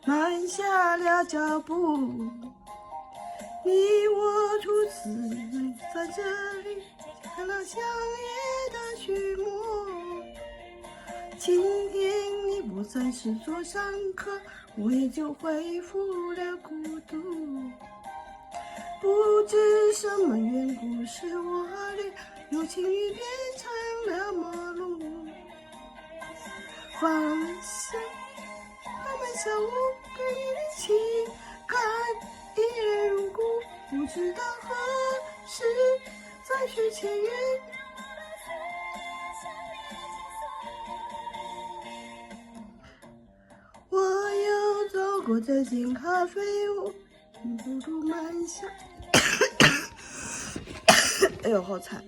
慢下了脚步。你我初次在这里看了相约的序幕。今天你不再是座上客，我也就恢复了孤独。不知什么缘故，使我俩由情侣变成了陌路。放下他们相互对你的情感依然如故，不知道何时再续前缘。我又走过这间咖啡屋，不如慢下。哎呦，好惨！